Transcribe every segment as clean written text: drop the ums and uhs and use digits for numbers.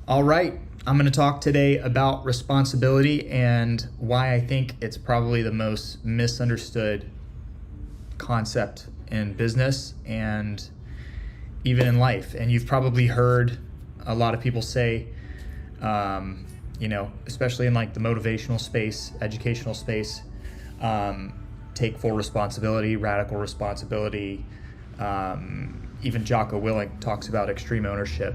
All right, I'm going to talk today about responsibility and why I think it's probably the most misunderstood concept in business and even in life. And you've probably heard a lot of people say, especially in like the motivational space, educational space, take full responsibility, radical responsibility. Even Jocko Willink talks about extreme ownership.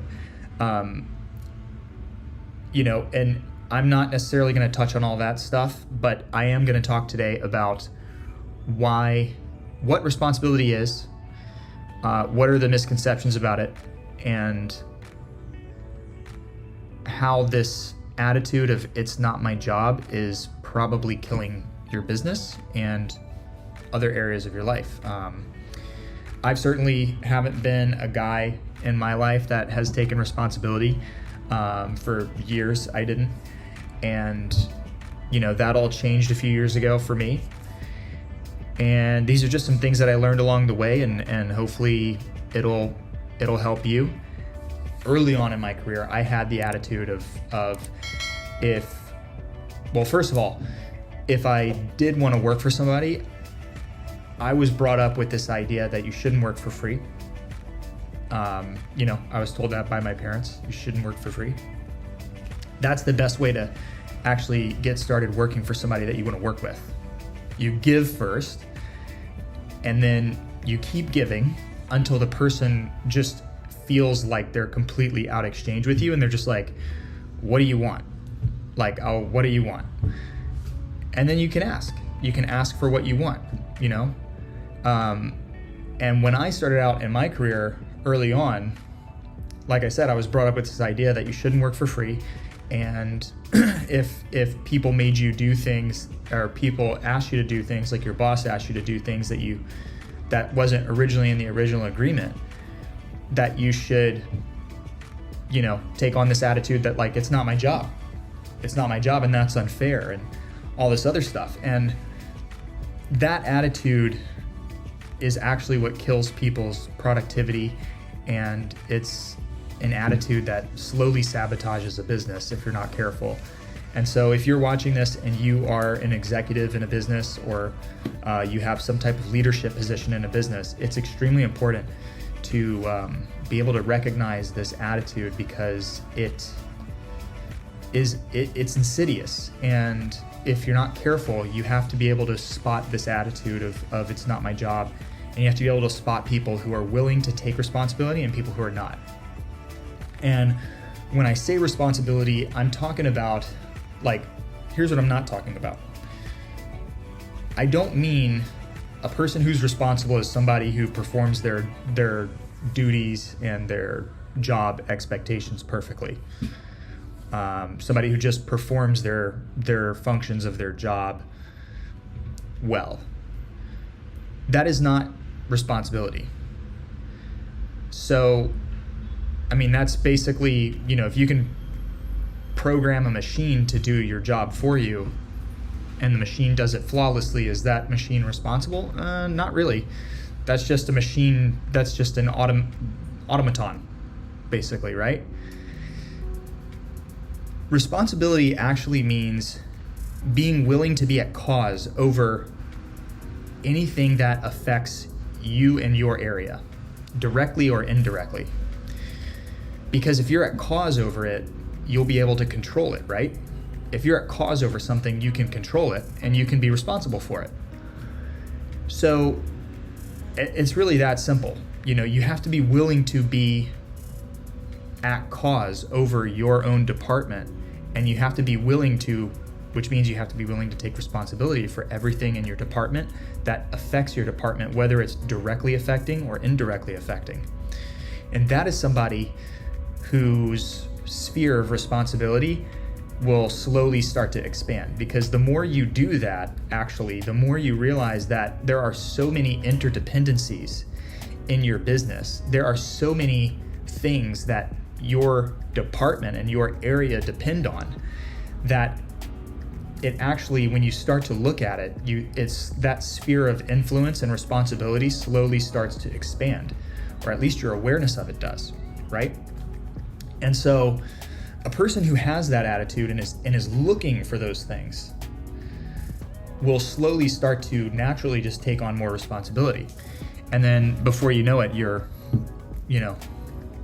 And I'm not necessarily going to touch on all that stuff, but I am going to talk today about what responsibility is, what are the misconceptions about it, and how this attitude of it's not my job is probably killing your business and other areas of your life. I've certainly haven't been a guy in my life that has taken responsibility. For years I didn't, and that all changed a few years ago for me, and these are just some things that I learned along the way, and hopefully it'll help you. Early on in my career, I had the attitude of first of all, if I did want to work for somebody, I was brought up with this idea that you shouldn't work for free. I was told that by my parents. You shouldn't work for free. That's the best way to actually get started working for somebody that you want to work with. You give first, and then you keep giving until the person just feels like they're completely out of exchange with you, and they're just like, what do you want? What do you want? And then you can ask. You can ask for what you want, And when I started out in my career, early on, like I said, I was brought up with this idea that you shouldn't work for free, and if people made you do things, or people asked you to do things, like your boss asked you to do things that wasn't originally in the original agreement, that you should, take on this attitude that it's not my job. It's not my job, and that's unfair, and all this other stuff. And that attitude is actually what kills people's productivity, and it's an attitude that slowly sabotages a business if you're not careful. And so if you're watching this and you are an executive in a business, or you have some type of leadership position in a business, it's extremely important to be able to recognize this attitude, because it's insidious. And if you're not careful, you have to be able to spot this attitude of it's not my job. And you have to be able to spot people who are willing to take responsibility and people who are not. And when I say responsibility, I'm talking about, here's what I'm not talking about. I don't mean a person who's responsible is somebody who performs their duties and their job expectations perfectly. Somebody who just performs their functions of their job well. That is not responsibility. So, that's basically, if you can program a machine to do your job for you and the machine does it flawlessly, is that machine responsible? Not really. That's just a machine, that's just an automaton, basically, right? Responsibility actually means being willing to be at cause over anything that affects you and your area, directly or indirectly. Because if you're at cause over it, you'll be able to control it, right? If you're at cause over something, you can control it and you can be responsible for it. So it's really that simple. You have to be willing to be at cause over your own department, and you have to be willing to, which means you have to be willing to take responsibility for everything in your department that affects your department, whether it's directly affecting or indirectly affecting. And that is somebody whose sphere of responsibility will slowly start to expand, because the more you do that, actually, the more you realize that there are so many interdependencies in your business. There are so many things that your department and your area depend on, that it actually, when you start to look at it, it's that sphere of influence and responsibility slowly starts to expand, or at least your awareness of it does, right? And so a person who has that attitude and is looking for those things will slowly start to naturally just take on more responsibility. And then before you know it, you're,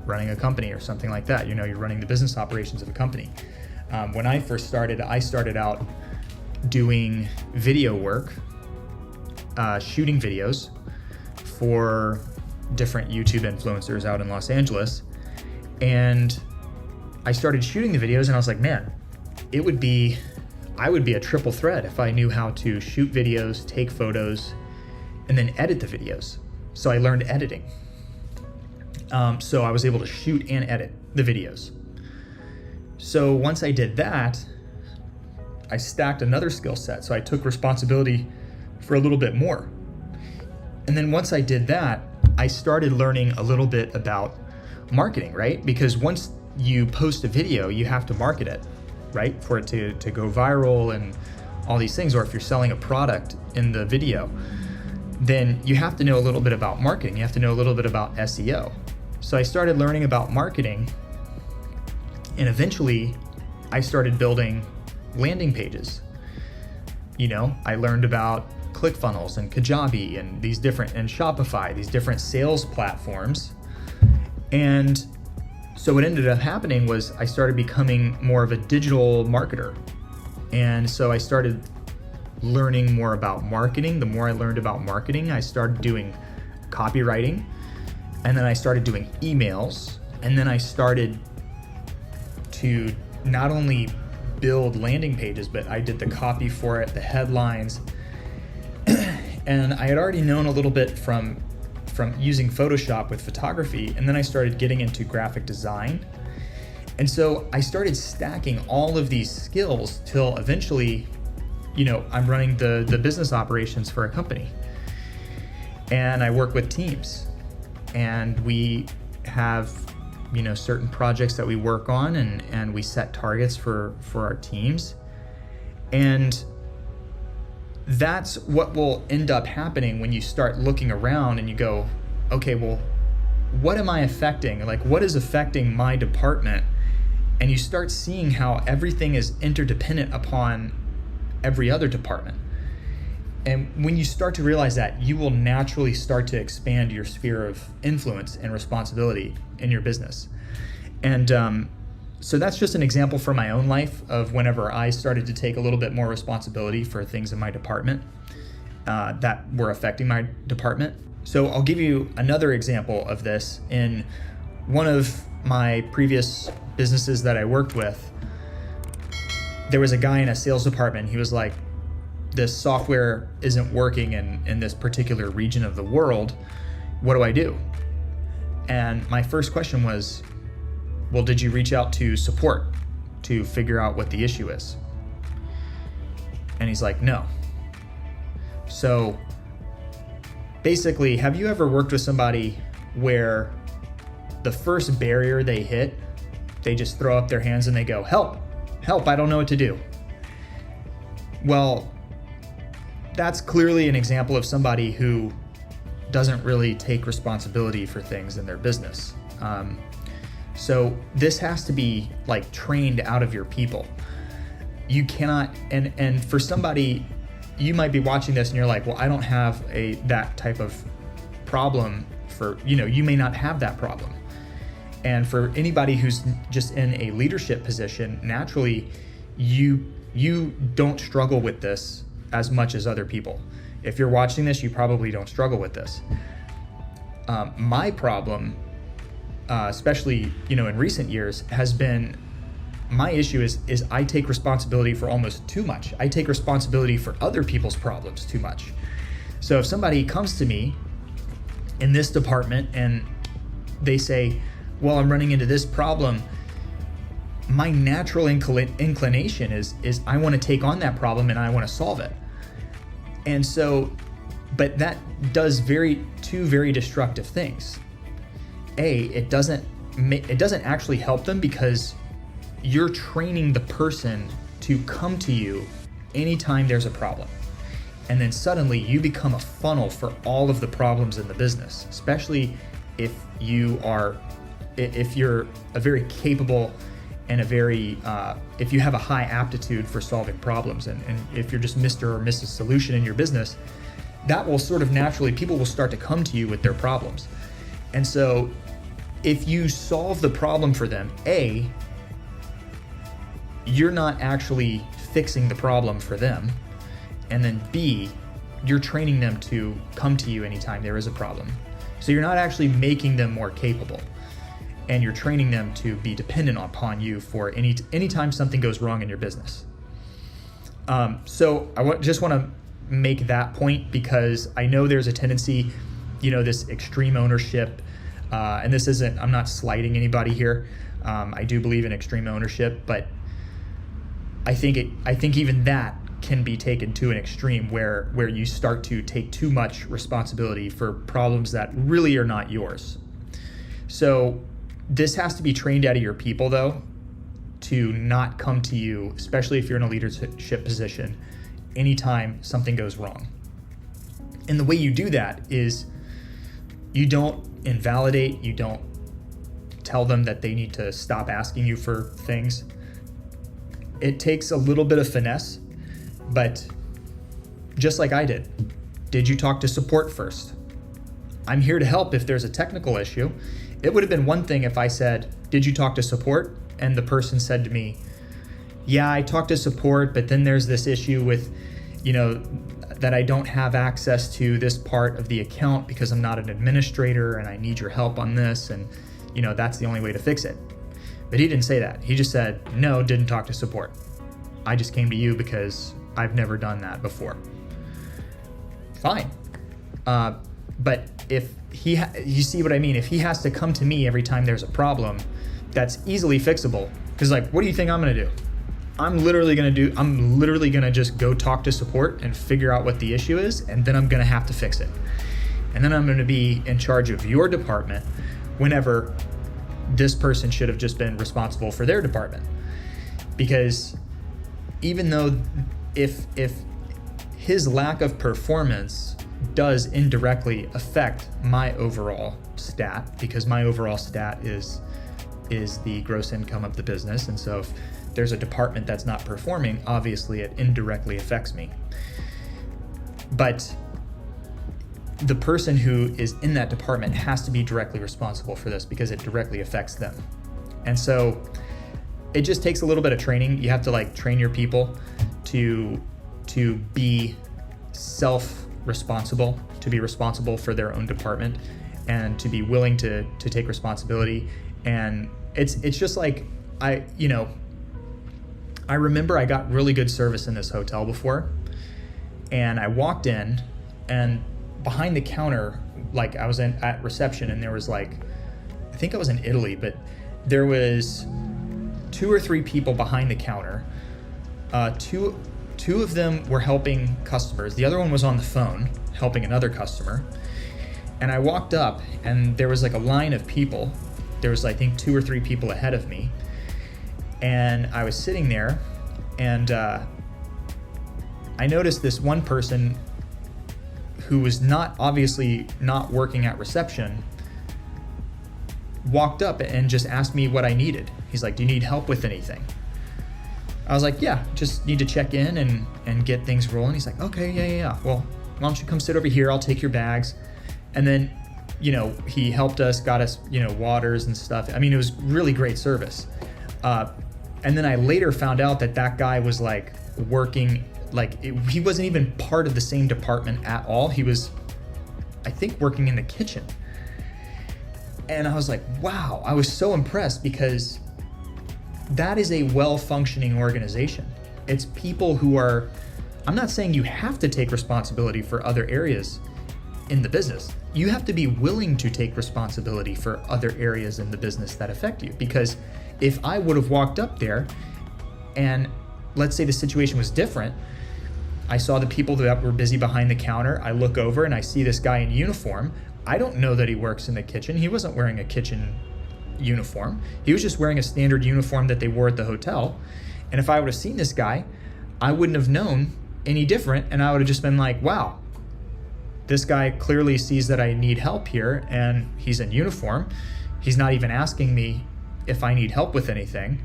running a company or something like that. You're running the business operations of a company. When I first started, I started out doing video work, shooting videos for different YouTube influencers out in Los Angeles. And I started shooting the videos and I was like, man, I would be a triple threat if I knew how to shoot videos, take photos, and then edit the videos. So I learned editing. So I was able to shoot and edit the videos. So once I did that, I stacked another skill set. So I took responsibility for a little bit more. And then once I did that, I started learning a little bit about marketing, right? Because once you post a video, you have to market it, right? For it to go viral and all these things. Or if you're selling a product in the video, then you have to know a little bit about marketing. You have to know a little bit about SEO. So I started learning about marketing, and eventually I started building landing pages. I learned about ClickFunnels and Kajabi and and Shopify, these different sales platforms. And so what ended up happening was I started becoming more of a digital marketer. And so I started learning more about marketing. The more I learned about marketing, I started doing copywriting, and then I started doing emails, and then I started to not only build landing pages, but I did the copy for it, the headlines. And I had already known a little bit from using Photoshop with photography, and then I started getting into graphic design. And so I started stacking all of these skills till eventually, I'm running the business operations for a company. And I work with teams, and we have, certain projects that we work on, and we set targets for our teams. And that's what will end up happening when you start looking around and you go, okay, well, what am I affecting? Like, what is affecting my department? And you start seeing how everything is interdependent upon every other department. And when you start to realize that, you will naturally start to expand your sphere of influence and responsibility in your business. And so that's just an example from my own life of whenever I started to take a little bit more responsibility for things in my department that were affecting my department. So I'll give you another example of this. In one of my previous businesses that I worked with, there was a guy in a sales department. He was like, this software isn't working in this particular region of the world. What do I do? And my first question was, well, did you reach out to support to figure out what the issue is? And he's like, no. So basically, have you ever worked with somebody where the first barrier they hit, they just throw up their hands and they go, help, I don't know what to do? Well, that's clearly an example of somebody who doesn't really take responsibility for things in their business. So this has to be like trained out of your people. You cannot, and for somebody, you might be watching this and you're like, well, I don't have that type of problem you may not have that problem. And for anybody who's just in a leadership position, naturally, you don't struggle with this as much as other people. If you're watching this, you probably don't struggle with this. My problem, especially in recent years, has been, my issue is I take responsibility for almost too much. I take responsibility for other people's problems too much. So if somebody comes to me in this department and they say, well, I'm running into this problem, my natural inclination is I want to take on that problem and I want to solve it. And so, but that does two very destructive things. It doesn't actually help them because you're training the person to come to you anytime there's a problem. And then suddenly you become a funnel for all of the problems in the business, especially if you're a very capable and a very, if you have a high aptitude for solving problems, and if you're just Mr. or Mrs. Solution in your business, that will sort of naturally, people will start to come to you with their problems. And so if you solve the problem for them, A, you're not actually fixing the problem for them. And then B, you're training them to come to you anytime there is a problem. So you're not actually making them more capable. And you're training them to be dependent upon you for anytime something goes wrong in your business. So I just want to make that point, because I know there's a tendency, this extreme ownership, and this isn't, I'm not slighting anybody here. I do believe in extreme ownership, but I think even that can be taken to an extreme where you start to take too much responsibility for problems that really are not yours. So this has to be trained out of your people, though, to not come to you, especially if you're in a leadership position, anytime something goes wrong. And the way you do that is you don't invalidate, you don't tell them that they need to stop asking you for things. It takes a little bit of finesse, but just like I did you talk to support first? I'm here to help if there's a technical issue. It would have been one thing if I said, did you talk to support? And the person said to me, yeah, I talked to support, but then there's this issue with, that I don't have access to this part of the account because I'm not an administrator and I need your help on this. And, that's the only way to fix it. But he didn't say that. He just said, no, didn't talk to support. I just came to you because I've never done that before. Fine. But if you see what I mean? If he has to come to me every time there's a problem, that's easily fixable. Because what do you think I'm going to do? I'm literally going to just go talk to support and figure out what the issue is, and then I'm going to have to fix it. And then I'm going to be in charge of your department whenever this person should have just been responsible for their department. Because even though if his lack of performance does indirectly affect my overall stat, because my overall stat is the gross income of the business, and so if there's a department that's not performing, obviously it indirectly affects me. But the person who is in that department has to be directly responsible for this because it directly affects them. And so it just takes a little bit of training. You have to train your people to be self-responsible, to be responsible for their own department, and to be willing to take responsibility. And it's just I remember I got really good service in this hotel before, and I walked in, and behind the counter, I was at reception, and there was I think I was in Italy, but there was 2 or 3 people behind the counter. Two of them were helping customers. The other one was on the phone helping another customer. And I walked up, and there was a line of people. There was I think 2 or 3 people ahead of me. And I was sitting there, and I noticed this one person who was obviously not working at reception walked up and just asked me what I needed. He's like, do you need help with anything? I was like, yeah, just need to check in and get things rolling. He's like, okay, yeah. Well, why don't you come sit over here? I'll take your bags. And then, he helped us, got us, waters and stuff. I mean, it was really great service. And then I later found out that guy was working, he wasn't even part of the same department at all. He was, I think, working in the kitchen. And I was like, wow, I was so impressed, because that is a well-functioning organization. It's people who are, I'm not saying you have to take responsibility for other areas in the business. You have to be willing to take responsibility for other areas in the business that affect you. Because if I would have walked up there and let's say the situation was different, I saw the people that were busy behind the counter, I look over and I see this guy in uniform. I don't know that he works in the kitchen. He wasn't wearing a kitchen uniform. He was just wearing a standard uniform that they wore at the hotel. And if I would have seen this guy, I wouldn't have known any different, and I would have just been like, wow, this guy clearly sees that I need help here, and he's in uniform. He's not even asking me if I need help with anything.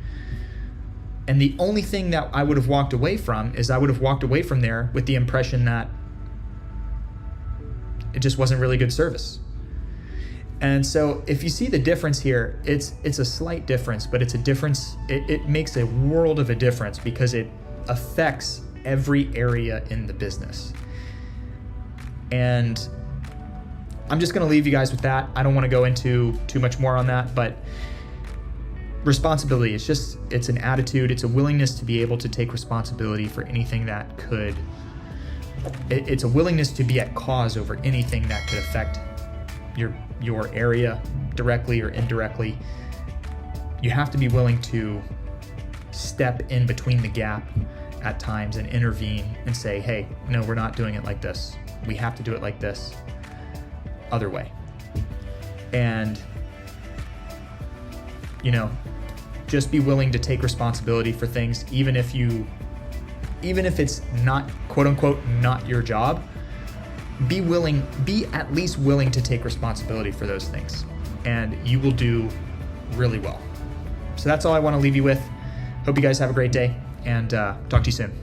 And the only thing that I would have walked away from is I would have walked away from there with the impression that it just wasn't really good service. And so if you see the difference here, it's a slight difference, but it's a difference. It makes a world of a difference because it affects every area in the business. And I'm just going to leave you guys with that. I don't want to go into too much more on that, but responsibility, it's an attitude. It's a willingness to be able to take responsibility for anything that could, it's a willingness to be at cause over anything that could affect your area directly or indirectly. You have to be willing to step in between the gap at times and intervene and say, hey, no, we're not doing it like this. We have to do it like this other way. And, just be willing to take responsibility for things, even if it's not, quote unquote, not your job. Be at least willing to take responsibility for those things, and you will do really well. So that's all I want to leave you with. Hope you guys have a great day, and talk to you soon.